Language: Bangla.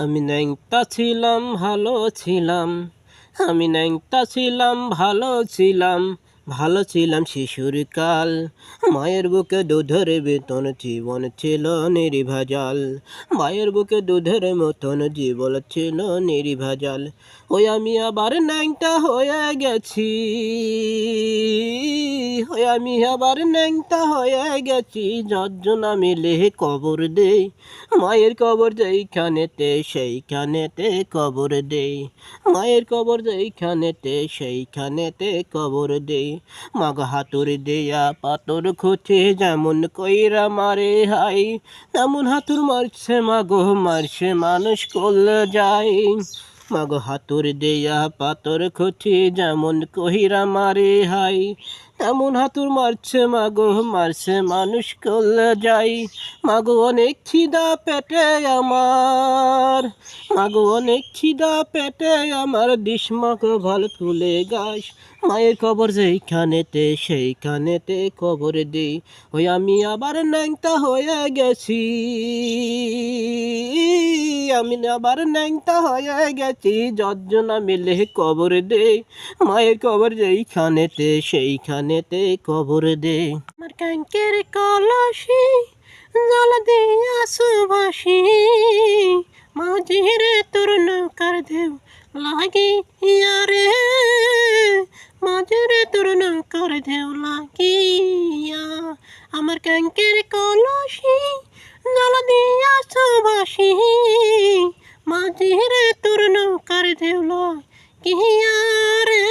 আমি ন্যাংটা ছিলাম ভালো ছিলাম, আমি ন্যাংটা ছিলাম ভালো ছিলাম, ভালো ছিলাম শিশুর কাল। মায়ের বুকে দুধের বেতন জীবন ছিল নির্ভেজাল, মায়ের বুকে দুধের মতন জীবন ছিল নির্ভেজাল। ওই আমি আবার ন্যাংটা হয়ে গেছি, ওই আমি আবার ন্যাংটা হয়ে গেছি। যজ্জনা মিলে কবর দেই, মায়ের কবর যেইখানেতে সেইখানেতে কবর দেই, মায়ের কবর যেইখানেতে সেইখানেতে কবর দেই। মাগ হাতুর দেয়া পাথর খুঁজে যেমন কইরা মারে হাই, তেমন হাতুর মারছে মাগো মারছে মানুষ করলে যায়। মাগো হাতুর দেয়া পাথর খুঁজে যেমন কইরা মারে হাই, তেমন হাতুর মারছে মাগো মারছে মানুষ করলে যায়। মাগো অনেক খিদা পেটে আমার, মাগো অনেক খিদা পেটে আমার, ডিশ মাগো ভালো তুলে গাছ। মায়ের কবর যেইখানেতে সেইখানেতে কবর দিই। ওই আমি আবার ন্যাংটা হয়ে গেছি, আমি আবার ন্যাংটা হয়ে গেছি। যজ্জনা মিলে কবর দেই, মায়ের কবর যেইখানেতে সেইখানেতে কবর দেই। আমার কাঙ্কের কলসি জল দিয়া সুবাসি, মাঝিরে তোর নৌকার ঢেউ লাগিয়া রে, মাঝিরে তোর নৌকার ঢেউ লাগিয়া। আমার কাঙ্কের কলসি জল দিয়া সুবাসি, মাঝিরে তোর নৌকার ঢেউ লাগিয়া রে।